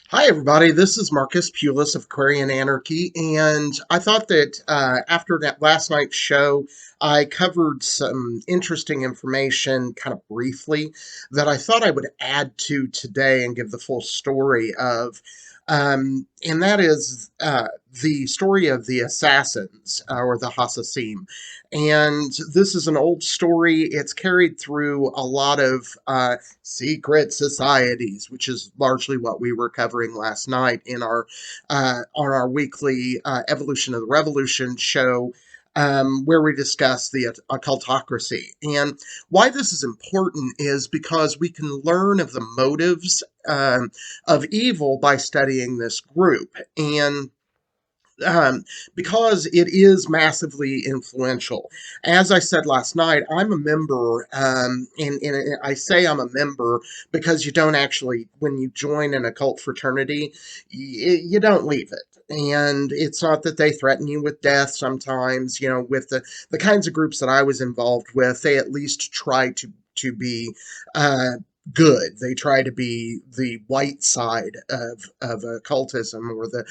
Hi, everybody. This is Marcus Pulis of Aquarian Anarchy, and I thought that after that last night's show, I covered some interesting information kind of briefly that I thought I would add to today and give the full story of. And that is the story of the assassins or the Hassasim. And this is an old story. It's carried through a lot of secret societies, which is largely what we were covering last night in our on our weekly Evolution of the Revolution show, where we discuss the occultocracy. And why this is important is because we can learn of the motives of evil by studying this group. And because it is massively influential. As I said last night, I'm a member, and I say I'm a member because you don't actually, when you join an occult fraternity, you don't leave it. And it's not that they threaten you with death sometimes, with the kinds of groups that I was involved with, they at least try to be uh, good. They try to be the white side of occultism, or the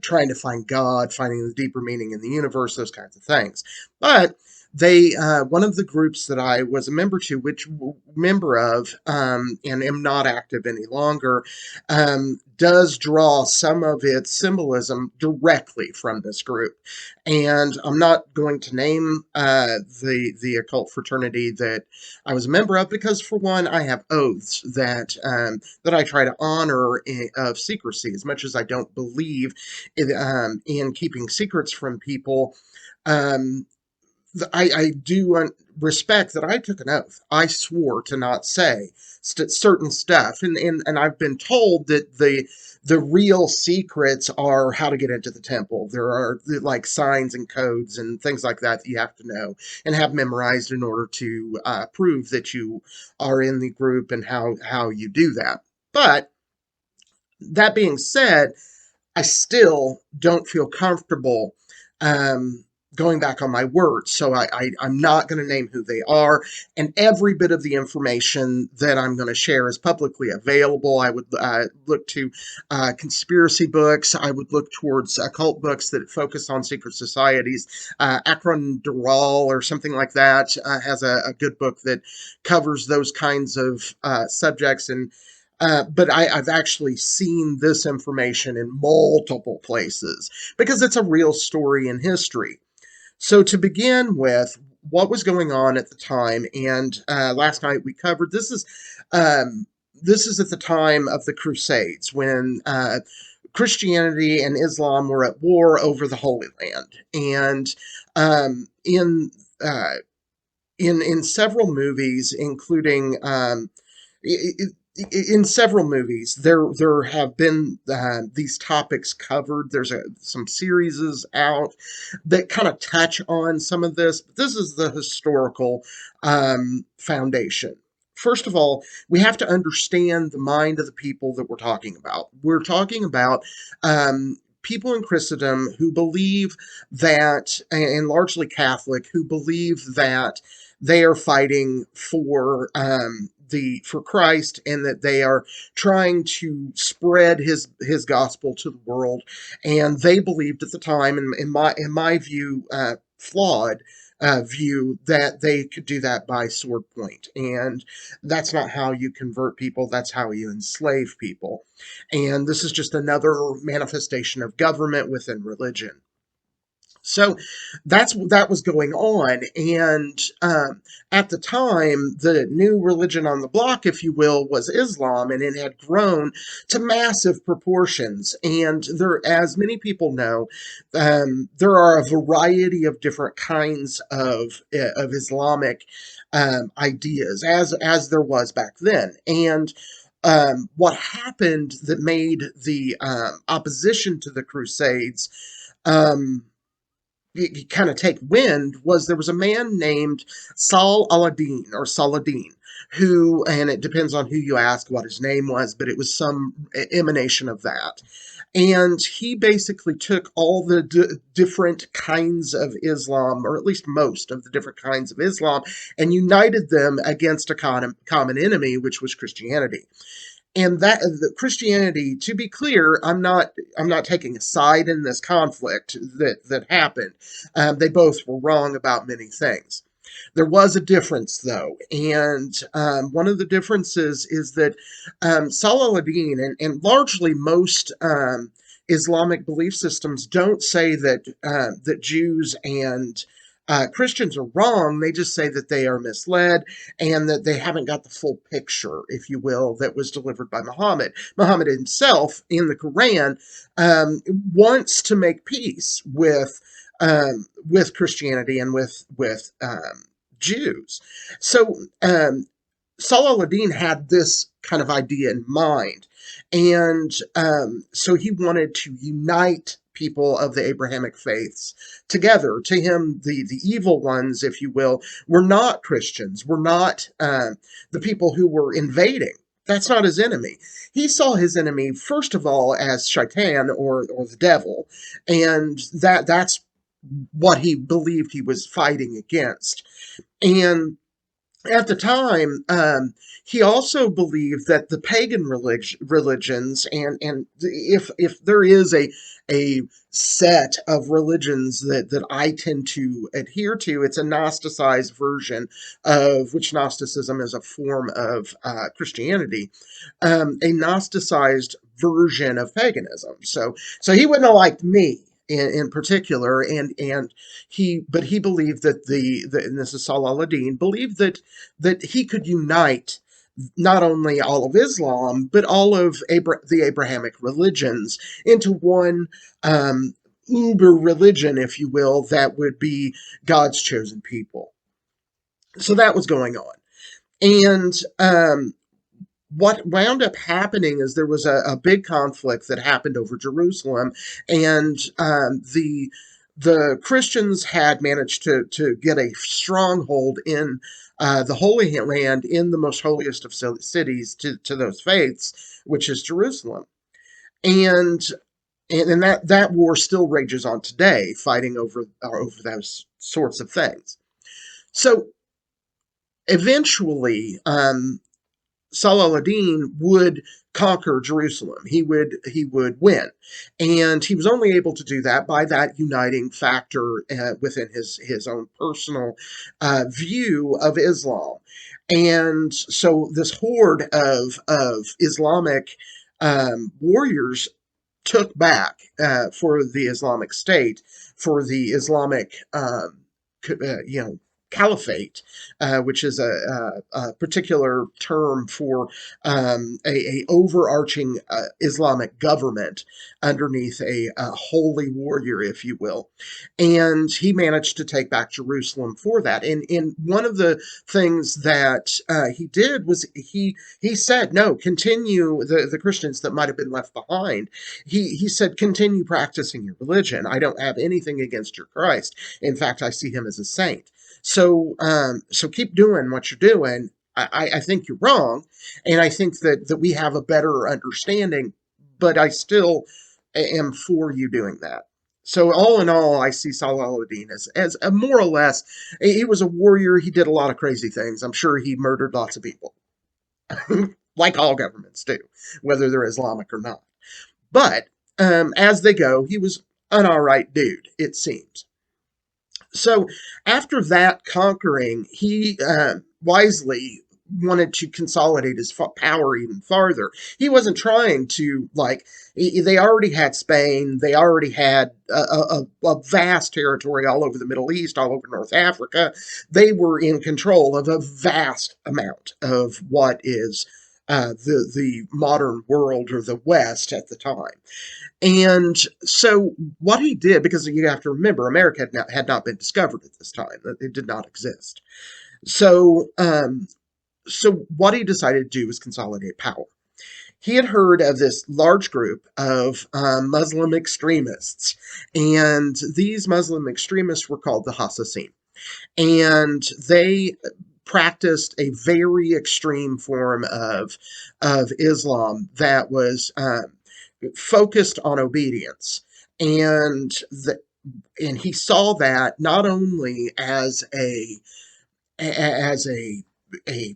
trying to find God, finding the deeper meaning in the universe, those kinds of things. But they, one of the groups that I was a member to, which member of, and am not active any longer, does draw some of its symbolism directly from this group. And I'm not going to name the occult fraternity that I was a member of because, for one, I have oaths that I try to honor of secrecy. As much as I don't believe in keeping secrets from people, um, I do respect that I took an oath. I swore to not say certain stuff, and I've been told that the real secrets are how to get into the temple. There are like signs and codes and things like that that you have to know and have memorized in order to prove that you are in the group and how you do that. But that being said, I still don't feel comfortable um, going back on my word. So I'm not going to name who they are. And every bit of the information that I'm going to share is publicly available. I would look to conspiracy books. I would look towards occult books that focus on secret societies. Akron Dural or something like that has a good book that covers those kinds of subjects. But I've actually seen this information in multiple places because it's a real story in history. So, to begin with, what was going on at the time, and last night we covered this is at the time of the Crusades when Christianity and Islam were at war over the Holy Land, and in in several movies, including in several movies, there have been these topics covered. There's some series out that kind of touch on some of this, but this is the historical foundation. First of all, we have to understand the mind of the people that we're talking about. We're talking about people in Christendom who believe that, and largely Catholic, who believe that they are fighting for Christ, and that they are trying to spread his gospel to the world. And they believed at the time, in my view, flawed view, that they could do that by sword point. And that's not how you convert people. That's how you enslave people. And this is just another manifestation of government within religion. So that was going on, and at the time, the new religion on the block, if you will, was Islam, and it had grown to massive proportions. And there, as many people know, there are a variety of different kinds of Islamic ideas, as there was back then, and. What happened that made the opposition to the Crusades um, you kind of take wind was there was a man named Saladin, who, and it depends on who you ask what his name was, but it was some emanation of that. And he basically took all the different kinds of Islam, or at least most of the different kinds of Islam, and united them against a common enemy, which was Christianity. and that the Christianity, to be clear, I'm not taking a side in this conflict that happened. They both were wrong about many things. There was a difference, though, and one of the differences is that Salah ad-Din and largely most Islamic belief systems don't say that Jews and Christians are wrong. They just say that they are misled and that they haven't got the full picture, if you will, that was delivered by Muhammad. Muhammad himself, in the Quran, wants to make peace with Christianity and with Jews. So Salah ad-Din had this kind of idea in mind, and so he wanted to unite people of the Abrahamic faiths together. To him, the evil ones, if you will, were not Christians, were not the people who were invading. That's not his enemy. He saw his enemy first of all as Shaitan or the devil, and that's what he believed he was fighting against. And at the time, he also believed that the pagan religions, and if there is a set of religions that I tend to adhere to, it's a Gnosticized version of which Gnosticism is a form of Christianity, a Gnosticized version of paganism. So he wouldn't have liked me in particular, and he believed that and this is Salah ad-Din, believed that he could unite not only all of Islam but all of the Abrahamic religions into one uber religion, if you will, that would be God's chosen people. So that was going on, and what wound up happening is there was a big conflict that happened over Jerusalem, and the Christians had managed to get a stronghold in the Holy Land, in the most holiest of cities to those faiths, which is Jerusalem. And and that war still rages on today, fighting over those sorts of things. So eventually, Salah ad-Din would conquer Jerusalem. He would win, and he was only able to do that by that uniting factor within his own personal view of Islam. And so this horde of Islamic warriors took back for the Islamic State, for the Islamic you know, caliphate, which is a particular term for a overarching Islamic government underneath a holy warrior, if you will. And he managed to take back Jerusalem for that. And one of the things that he did was he said, no, continue, the Christians that might have been left behind. He said, continue practicing your religion. I don't have anything against your Christ. In fact, I see him as a saint. So keep doing what you're doing. I think you're wrong, and I think that we have a better understanding, but I still am for you doing that. So all in all, I see Salah ad-Din as a more or less, he was a warrior. He did a lot of crazy things. I'm sure he murdered lots of people, like all governments do, whether they're Islamic or not. But as they go, he was an all right dude, it seems. So after that conquering, he wisely wanted to consolidate his power even farther. He wasn't trying to, like, they already had Spain, they already had a vast territory all over the Middle East, all over North Africa. They were in control of a vast amount of what is the modern world, or the West at the time. And so what he did, because you have to remember, America had not been discovered at this time; it did not exist. So, so what he decided to do was consolidate power. He had heard of this large group of Muslim extremists, and these Muslim extremists were called the Hassasin, and they practiced a very extreme form of Islam that was focused on obedience, and and he saw that not only as a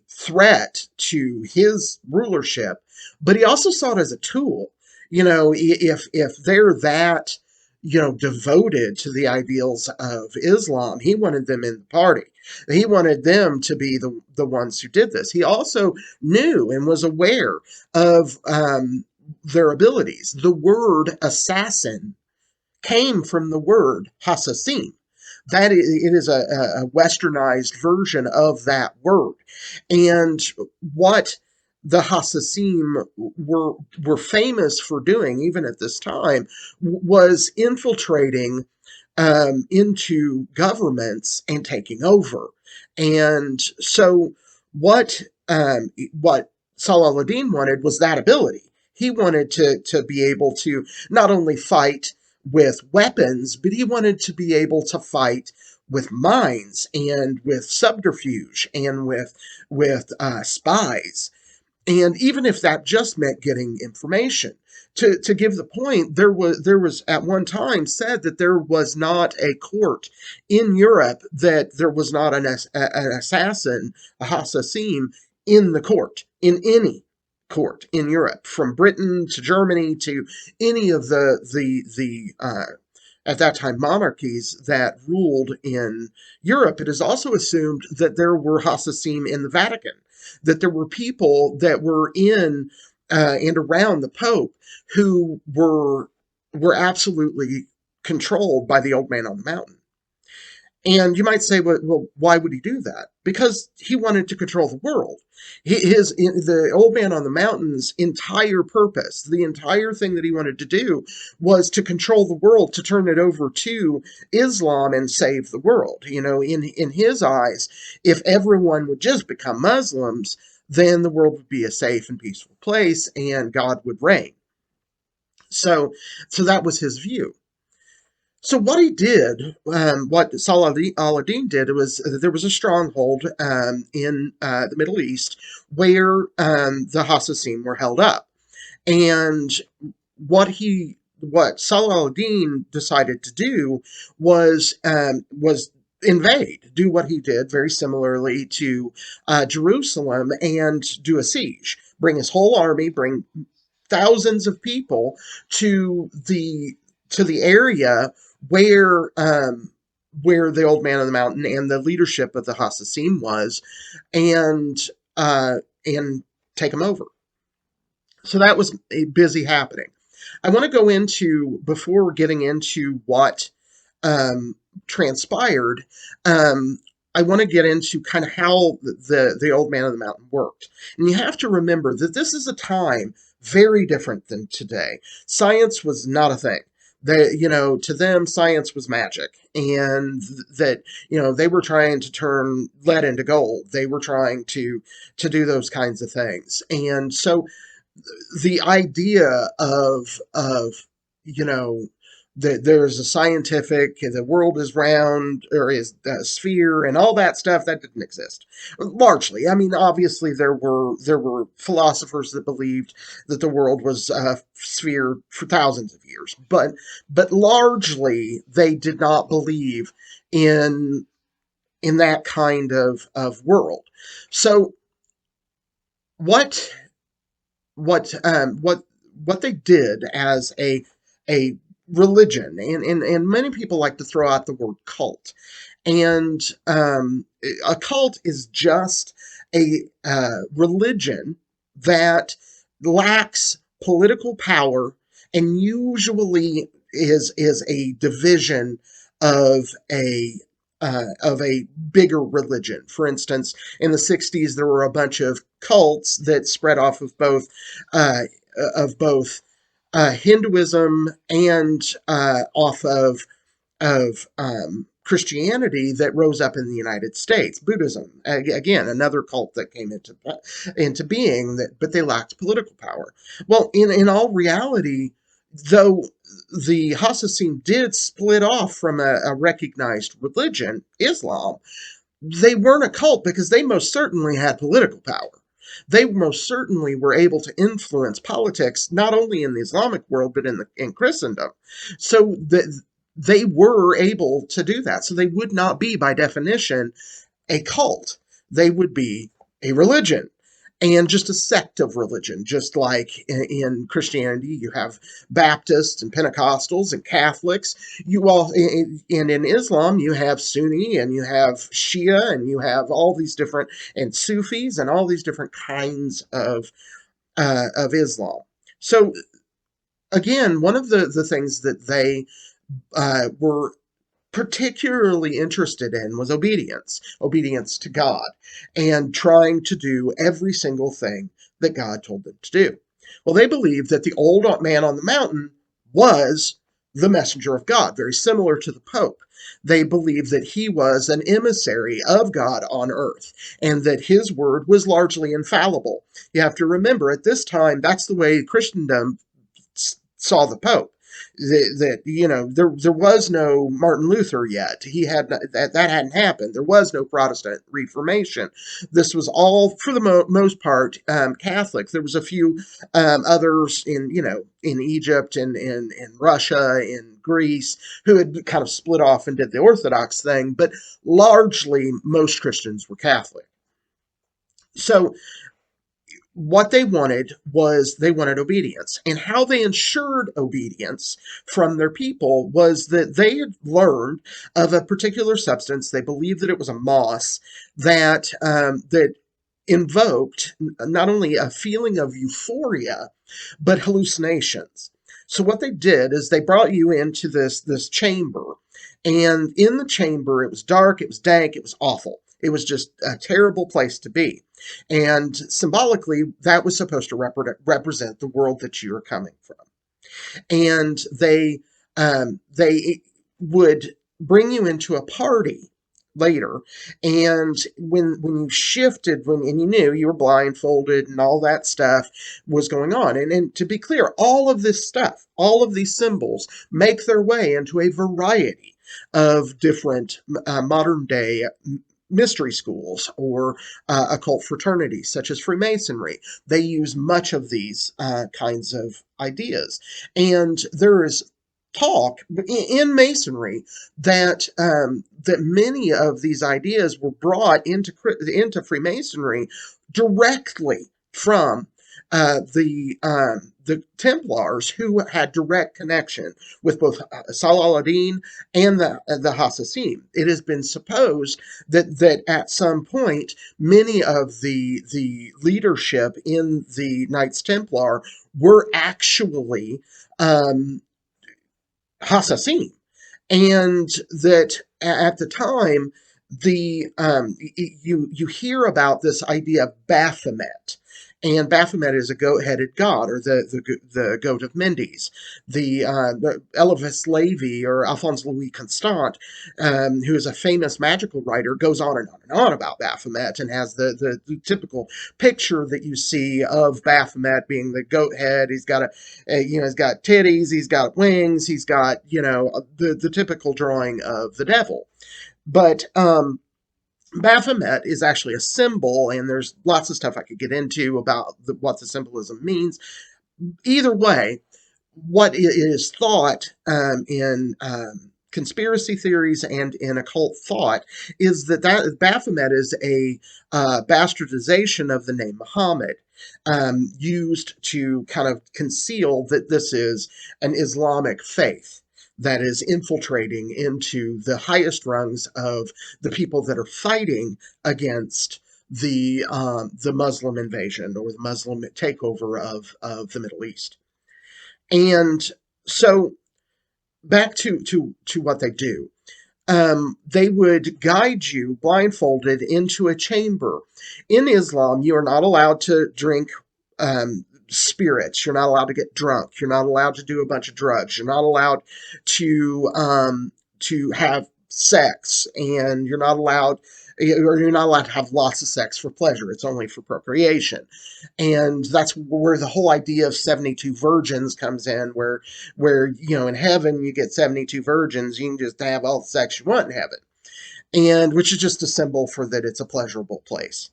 threat to his rulership, but he also saw it as a tool. You know, if they're that, you know, devoted to the ideals of Islam, he wanted them in the party. He wanted them to be the ones who did this. He also knew and was aware of their abilities. The word assassin came from the word Hassassin. That is, it is a westernized version of that word. And what the Hassassim were famous for doing, even at this time, was infiltrating into governments and taking over. And so, what what Salah ad-Din wanted was that ability. He wanted to be able to not only fight with weapons, but he wanted to be able to fight with minds and with subterfuge and with spies. And even if that just meant getting information. To give the point, there was at one time said that there was not a court in Europe that there was not an assassin, a Hassassin, in the court, in any court in Europe, from Britain to Germany to any of the at that time monarchies that ruled in Europe. It is also assumed that there were Hassassim in the Vatican, that there were people that were in and around the Pope who were absolutely controlled by the old man on the mountain. And you might say, well, why would he do that? Because he wanted to control the world. The old man on the mountain's entire purpose, the entire thing that he wanted to do, was to control the world, to turn it over to Islam and save the world. You know, in his eyes, if everyone would just become Muslims, then the world would be a safe and peaceful place, and God would reign. So that was his view. So what he did, what Salah al-Din did, was there was a stronghold in the Middle East where the Hassassin were held up, and what Salah al-Din decided to do was invade, do what he did very similarly to Jerusalem, and do a siege, bring his whole army, bring thousands of people to the area where the old man on the mountain and the leadership of the Hassassin was, and and take them over. So that was busy happening. I want to go into, before getting into what um, transpired, I want to get into kind of how the old man on the mountain worked. And you have to remember that this is a time very different than today. Science was not a thing. To them, science was magic, and that, they were trying to turn lead into gold. They were trying to do those kinds of things, and so the idea of you know that there's a scientific, the world is round or is a sphere and all that stuff, that didn't exist largely. I mean, obviously there were philosophers that believed that the world was a sphere for thousands of years, but largely they did not believe in that kind of world. So what what they did as a religion, and many people like to throw out the word cult, and a cult is just a religion that lacks political power, and usually is a division of a bigger religion. For instance, in the 60s, there were a bunch of cults that spread off uh, of both Hinduism and off of Christianity that rose up in the United States. Buddhism, again, another cult that came into being, but they lacked political power. Well, in all reality, though the Hassassin did split off from a recognized religion, Islam, they weren't a cult because they most certainly had political power. They most certainly were able to influence politics, not only in the Islamic world, but in Christendom. So they were able to do that. So they would not be, by definition, a cult. They would be a religion. and just a sect of religion. Just like in Christianity, you have Baptists and Pentecostals and Catholics. You all, and in Islam, you have Sunni and you have Shia and you have all these different, and Sufis and all these different kinds of Islam. So again, one of the things that they were particularly interested in was obedience to God, and trying to do every single thing that God told them to do. Well, they believed that the old man on the mountain was the messenger of God, very similar to the Pope. They believed that he was an emissary of God on earth, and that his word was largely infallible. You have to remember, at this time, that's the way Christendom saw the Pope. That there was no Martin Luther yet. He had that hadn't happened. There was no Protestant Reformation. This was all, for the most part, Catholic. There was a few others in Egypt and in Russia, in Greece, who had kind of split off and did the Orthodox thing, but largely most Christians were Catholic. So what they wanted was, they wanted obedience. And how they ensured obedience from their people was that they had learned of a particular substance. They believed that it was a moss that invoked not only a feeling of euphoria, but hallucinations. So what they did is they brought you into this chamber, and in the chamber it was dark, it was dank, it was awful. It was just a terrible place to be. And symbolically, that was supposed to represent the world that you are coming from. And they would bring you into a party later, and when you shifted, and you knew you were blindfolded and all that stuff was going on. And to be clear, all of this stuff, all of these symbols, make their way into a variety of different modern day mystery schools or occult fraternities, such as Freemasonry. They use much of these kinds of ideas. And there is talk in Masonry that that many of these ideas were brought into Freemasonry directly from the Templars, who had direct connection with both Salah ad-Din and the Hassassin. It has been supposed that at some point, many of the leadership in the Knights Templar were actually Hassassin, and that at the time, you hear about this idea of Baphomet. And Baphomet is a goat-headed god, or the goat of Mendes. The Eliphas Levi, or Alphonse Louis Constant, who is a famous magical writer, goes on and on and on about Baphomet, and has the typical picture that you see of Baphomet being the goat head. He's got he's got titties, he's got wings, he's got the typical drawing of the devil. But Baphomet is actually a symbol, and there's lots of stuff I could get into about what the symbolism means. Either way, what is thought in conspiracy theories and in occult thought is that Baphomet is a bastardization of the name Muhammad, used to kind of conceal that this is an Islamic faith that is infiltrating into the highest rungs of the people that are fighting against the Muslim invasion, or the Muslim takeover of the Middle East. And so back to what they do. They would guide you blindfolded into a chamber. In Islam, you are not allowed to drink spirits. You're not allowed to get drunk. You're not allowed to do a bunch of drugs. You're not allowed to have sex, and you're not allowed to have lots of sex for pleasure. It's only for procreation. And that's where the whole idea of 72 virgins comes in, where in heaven you get 72 virgins. You can just have all the sex you want in heaven. And which is just a symbol for that it's a pleasurable place,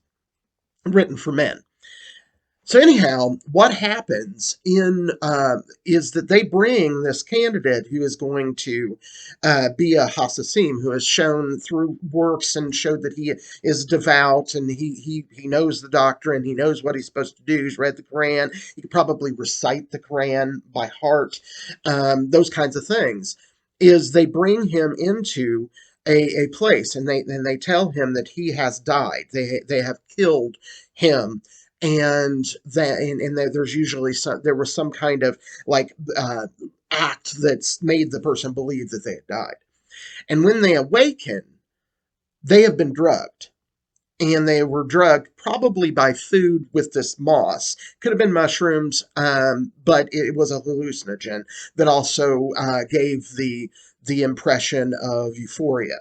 written for men. So anyhow, what happens in is that they bring this candidate who is going to be a Hassasim, who has shown through works and showed that he is devout and he knows the doctrine, he knows what he's supposed to do. He's read the Quran, he could probably recite the Quran by heart, those kinds of things. Is they bring him into a place and they tell him that he has died. They have killed him, and there's usually there was some kind of like act that's made the person believe that they had died. And when they awaken, they have been drugged. And they were drugged probably by food with this moss. Could have been mushrooms, but it was a hallucinogen that also gave the impression of euphoria.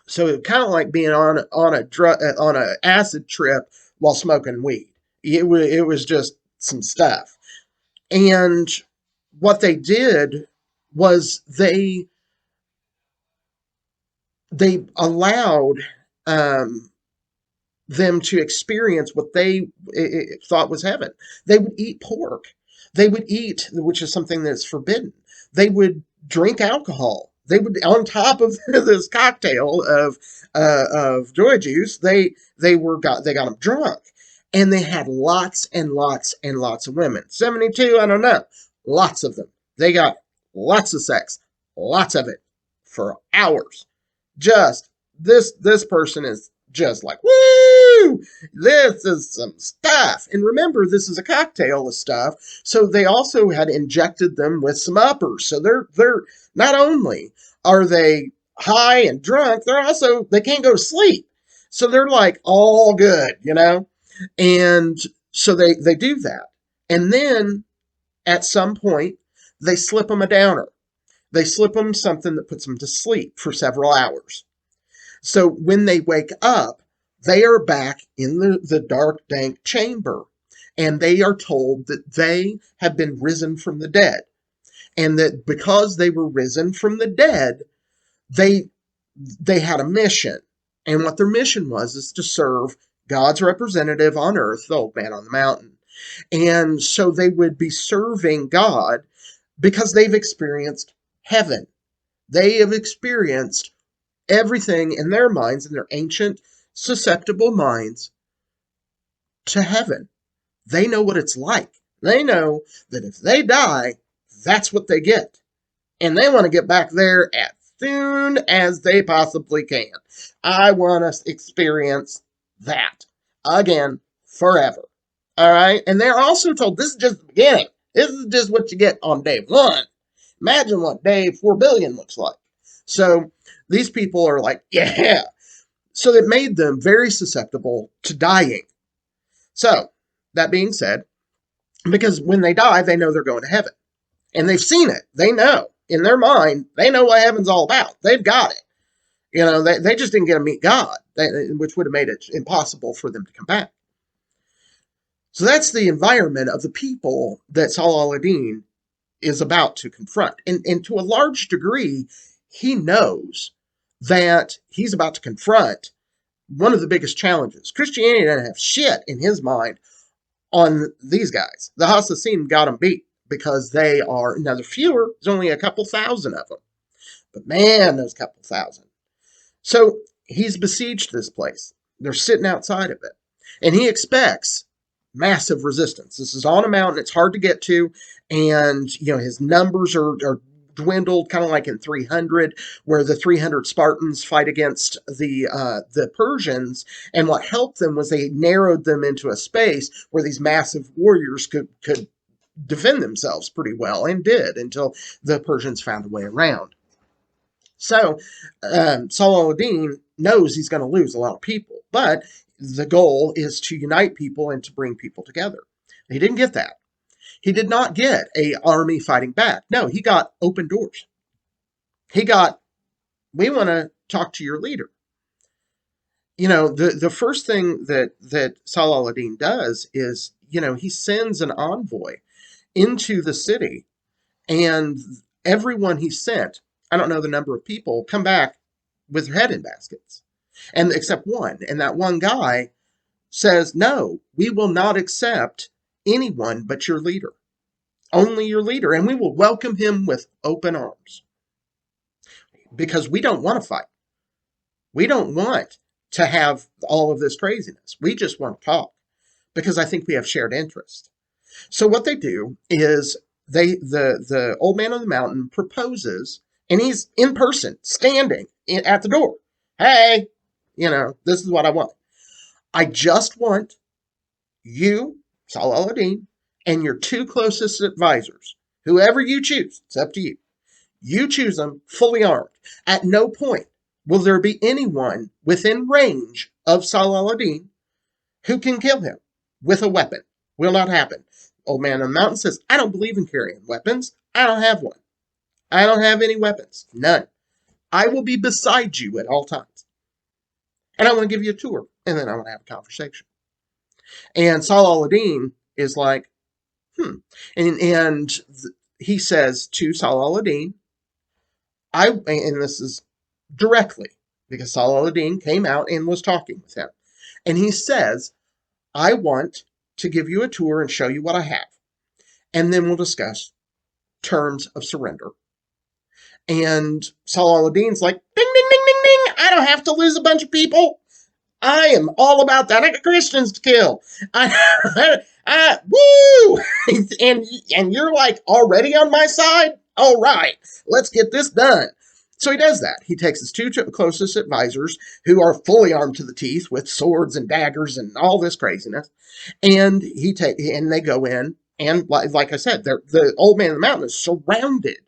So it kind of like being on a acid trip while smoking weed. It was just some stuff. And what they did was they allowed um, them to experience what they thought was heaven. They would eat pork. They would eat, which is something that's forbidden. They would drink alcohol. They would, on top of this cocktail of joy juice, they got them drunk, and they had lots and lots and lots of women. 72, I don't know, lots of them. They got lots of sex, lots of it for hours. Just this person is just like, woo, this is some stuff. And remember, this is a cocktail of stuff. So they also had injected them with some uppers. So they're not only are they high and drunk, they can't go to sleep. So they're like all good, you know? And so they do that. And then at some point, they slip them a downer. They slip them something that puts them to sleep for several hours. So when they wake up, they are back in the dark, dank chamber, and they are told that they have been risen from the dead, and that because they were risen from the dead, they they had a mission, and what their mission was is to serve God's representative on earth, the old man on the mountain. And so they would be serving God because they've experienced heaven. They have experienced everything in their minds, in their ancient, susceptible minds, to heaven. They know what it's like. They know that if they die, that's what they get. And they want to get back there as soon as they possibly can. I want to experience that again forever. All right? And they're also told this is just the beginning. This is just what you get on day one. Imagine what day 4 billion looks like. So these people are like, yeah. So it made them very susceptible to dying. So, that being said, because when they die, they know they're going to heaven. And they've seen it. They know. In their mind, they know what heaven's all about. They've got it. You know, they just didn't get to meet God, which would have made it impossible for them to come back. So that's the environment of the people that Salah al-Din is about to confront. And to a large degree, he knows that he's about to confront one of the biggest challenges. Christianity doesn't have shit in his mind on these guys. The Hassasim got them beat because they are, now they're fewer, there's only a couple thousand of them. But man, those couple thousand. So he's besieged this place. They're sitting outside of it. And he expects massive resistance. This is on a mountain, it's hard to get to, and his numbers are dwindled, kind of like in 300, where the 300 Spartans fight against the Persians, and what helped them was they narrowed them into a space where these massive warriors could defend themselves pretty well, and did, until the Persians found a way around. So Salah al-Din knows he's going to lose a lot of people, but the goal is to unite people and to bring people together. He didn't get that. He did not get an army fighting back. No, he got open doors. He got, we want to talk to your leader. The first thing that Salah al-Din does is, he sends an envoy into the city, and everyone he sent, I don't know the number of people, come back with their head in baskets. And except one. And that one guy says, no, we will not accept anyone but your leader, only your leader, and we will welcome him with open arms because we don't want to fight. We don't want to have all of this craziness. We just want to talk because I think we have shared interests. So what they do is the old man on the mountain proposes, and he's in person, standing at the door. Hey, this is what I want. I just want you, Salah al-Din, and your two closest advisors, whoever you choose, it's up to you. You choose them fully armed. At no point will there be anyone within range of Salah al-Din who can kill him with a weapon. Will not happen. Old man on the mountain says, I don't believe in carrying weapons. I don't have one. I don't have any weapons. None. I will be beside you at all times. And I want to give you a tour. And then I want to have a conversation. And Salah al-Din is like, And he says to Salah al-Din, and this is directly, because Salah al-Din came out and was talking with him. And he says, I want to give you a tour and show you what I have. And then we'll discuss terms of surrender. And Salah al-Din's like, ding, ding, ding, ding, ding. I don't have to lose a bunch of people. I am all about that. I got Christians to kill. Woo! and you're like already on my side? All right, let's get this done. So he does that. He takes his two closest advisors, who are fully armed to the teeth with swords and daggers and all this craziness, and they go in, and like I said, the old man in the mountain is surrounded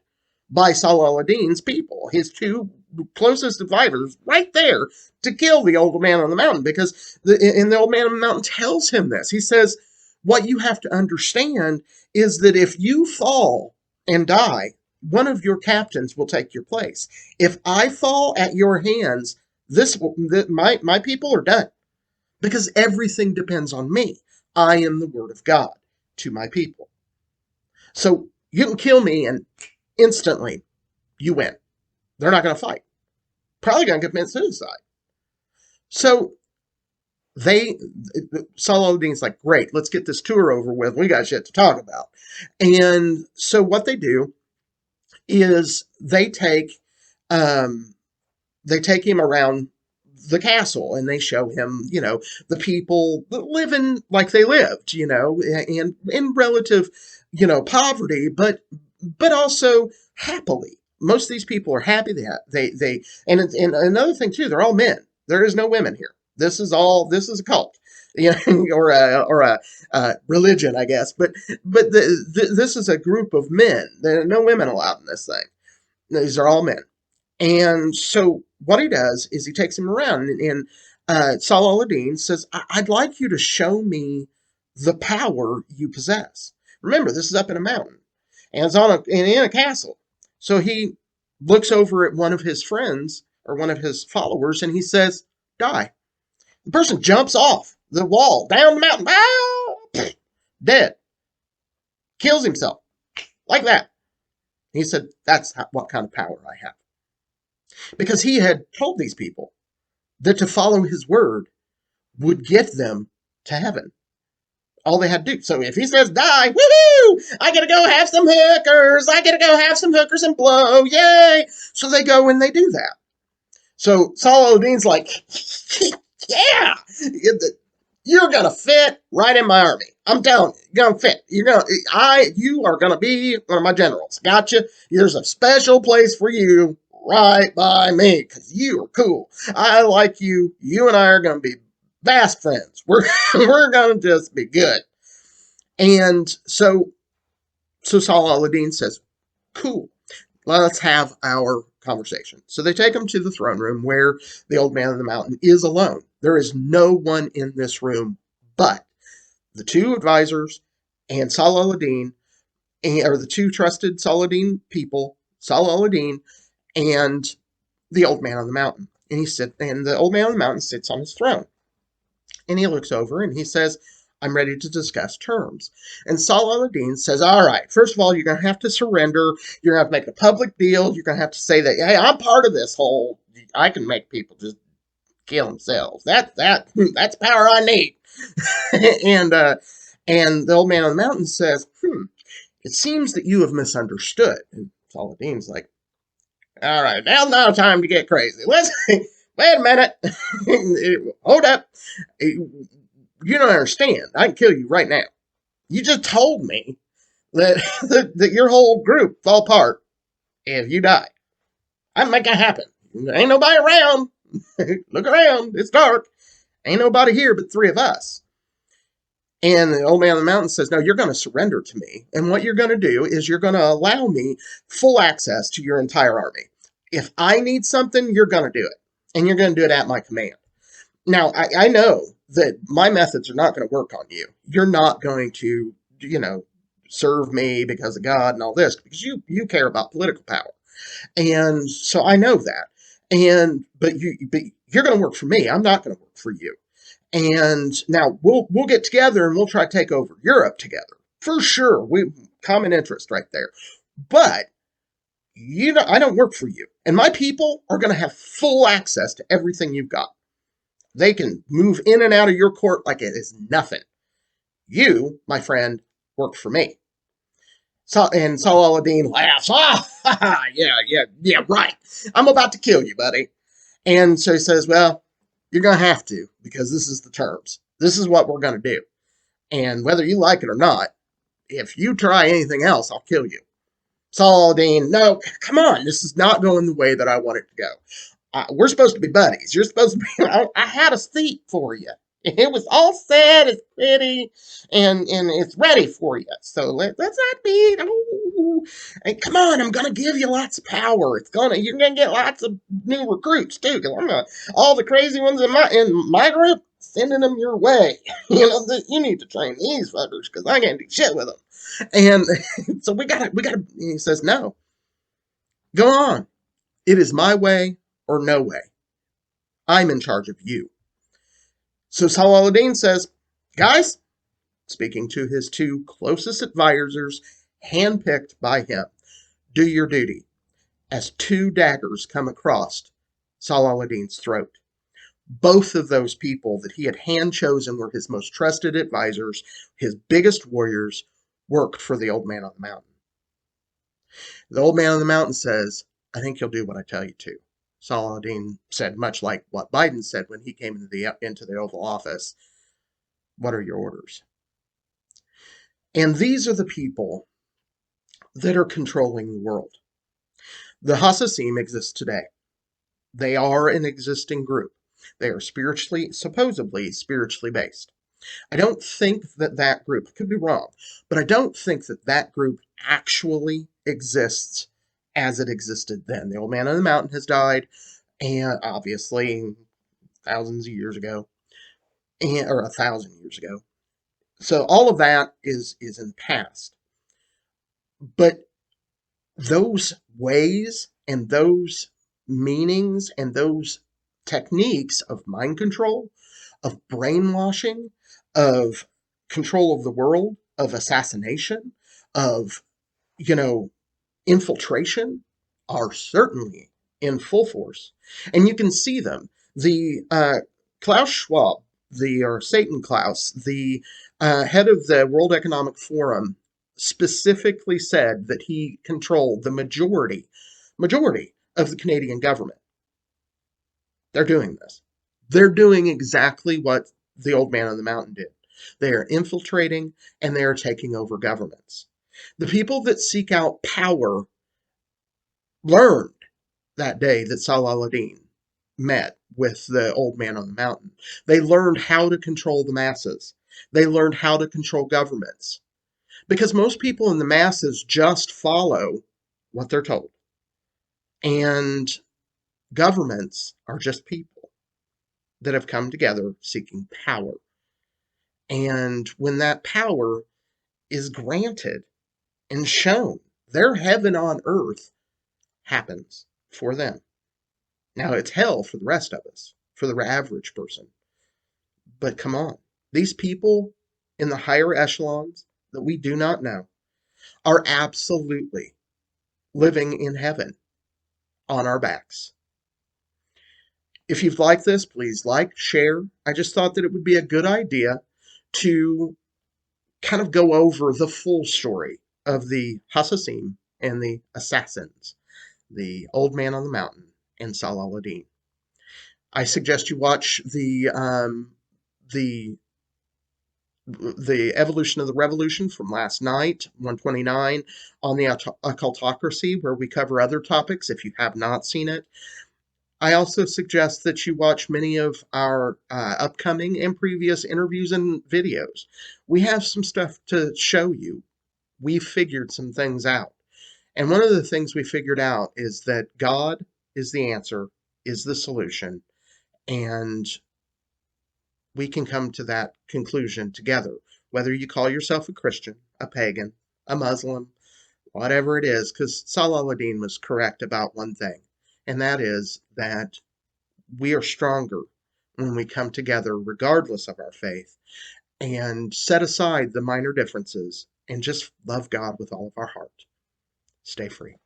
by Salah al-Din's people, his two closest advisors, right there to kill the old man on the mountain, because the old man on the mountain tells him this. He says, what you have to understand is that if you fall and die, one of your captains will take your place. If I fall at your hands, my people are done, because everything depends on me. I am the word of God to my people. So you can kill me and instantly you win. They're not going to fight. Probably going to commit suicide. So Salah al-Din's like, great, let's get this tour over with. We got shit to talk about. And so what they do is they take him around the castle, and they show him, the people living like they lived, and in relative, poverty, but also happily. Most of these people are happy. And another thing too, they're all men. There is no women here. This is a cult, or a religion, I guess. But this is a group of men. There are no women allowed in this thing. These are all men. And so what he does is he takes him around, and Salah al-Din says, I'd like you to show me the power you possess. Remember, this is up in a mountain, and it's in a castle. So he looks over at one of his friends, or one of his followers, and he says, die. The person jumps off the wall, down the mountain, dead. Kills himself. Like that. He said, that's what kind of power I have. Because he had told these people that to follow his word would get them to heaven. All they had to do. So if he says die, woohoo! I gotta go have some hookers. I gotta go have some hookers and blow. Yay! So they go and they do that. So Salah al-Din's like, yeah! You're gonna fit right in my army. I'm telling you, you're gonna fit. You are gonna be one of my generals. Gotcha? There's a special place for you right by me, because you are cool. I like you. You and I are gonna be fast friends. We're gonna just be good. And so Salah al-Din says, cool, let's have our conversation. So they take him to the throne room where the old man on the mountain is alone. There is no one in this room but the two advisors and Salah al-Din, or the two trusted Salah al-Din people, Salah al-Din and the old man on the mountain. And the old man on the mountain sits on his throne. And he looks over and he says, I'm ready to discuss terms. And Salah al-Din says, all right, first of all, you're going to have to surrender. You're going to have to make a public deal. You're going to have to say that, hey, I'm part of this whole, I can make people just kill themselves. That's power I need. and and the old man on the mountain says, it seems that you have misunderstood. And Saladin's like, all right, now's not time to get crazy. Let's wait a minute. Hold up. You don't understand. I can kill you right now. You just told me that that your whole group fall apart if you die. I can make that happen. Ain't nobody around. Look around. It's dark. Ain't nobody here but three of us. And the old man on the mountain says, no, you're going to surrender to me. And what you're going to do is you're going to allow me full access to your entire army. If I need something, you're going to do it. And you're going to do it at my command. Now, I know that my methods are not going to work on you. You're not going to, serve me because of God and all this, because you care about political power. And so I know that. But you're going to work for me. I'm not going to work for you. And now we'll get together and we'll try to take over Europe together. For sure. We common interest right there. But I don't work for you. And my people are going to have full access to everything you've got. They can move in and out of your court like it is nothing. You, my friend, work for me. And Saladin laughs. Yeah, right. I'm about to kill you, buddy. And so he says, well, you're going to have to, because this is the terms. This is what we're going to do. And whether you like it or not, if you try anything else, I'll kill you. Saladin, no, come on. This is not going the way that I want it to go. We're supposed to be buddies. You're supposed to be, I had a seat for you. It was all set, it's pretty, and it's ready for you. So let's not be, hey, come on, I'm going to give you lots of power. You're going to get lots of new recruits too, because all the crazy ones in my group, sending them your way. You need to train these fuckers, because I can't do shit with them. And so we gotta, he says, no, go on. It is my way or no way. I'm in charge of you. So Saladin says, guys, speaking to his two closest advisors, handpicked by him, do your duty. As two daggers come across Saladin's throat. Both of those people that he had hand-chosen were his most trusted advisors, his biggest warriors, worked for the old man on the mountain. The old man on the mountain says, I think you'll do what I tell you to. Saladin said, much like what Biden said when he came into the Oval Office, what are your orders? And these are the people that are controlling the world. The Hasasim exist today. They are an existing group. They are supposedly spiritually based. I don't think that group, could be wrong, but I don't think that group actually exists as it existed then. The old man on the mountain has died, and obviously thousands of years ago, or 1,000 years ago. So all of that is in the past. But those ways and those meanings and those techniques of mind control, of brainwashing, of control of the world, of assassination, of, infiltration are certainly in full force. And you can see them. The Klaus Schwab, or Satan Klaus, the head of the World Economic Forum, specifically said that he controlled the majority of the Canadian government. They're doing this. They're doing exactly what the old man on the mountain did. They are infiltrating and they are taking over governments. The people that seek out power learned that day that Saladin met with the old man on the mountain. They learned how to control the masses. They learned how to control governments. Because most people in the masses just follow what they're told. And governments are just people that have come together seeking power. And when that power is granted and shown, their heaven on earth happens for them. Now, it's hell for the rest of us, for the average person. But come on, these people in the higher echelons that we do not know are absolutely living in heaven on our backs. If you've liked this, please like, share. I just thought that it would be a good idea to kind of go over the full story of the Hassasim and the assassins, the Old Man on the Mountain and Salah al-Din. I suggest you watch the Evolution of the Revolution from last night, 129, on the Occultocracy, where we cover other topics if you have not seen it. I also suggest that you watch many of our upcoming and previous interviews and videos. We have some stuff to show you. We've figured some things out. And one of the things we figured out is that God is the answer, is the solution, and we can come to that conclusion together, whether you call yourself a Christian, a pagan, a Muslim, whatever it is, because Salah al-Din was correct about one thing, and that is that we are stronger when we come together regardless of our faith and set aside the minor differences and just love God with all of our heart. Stay free.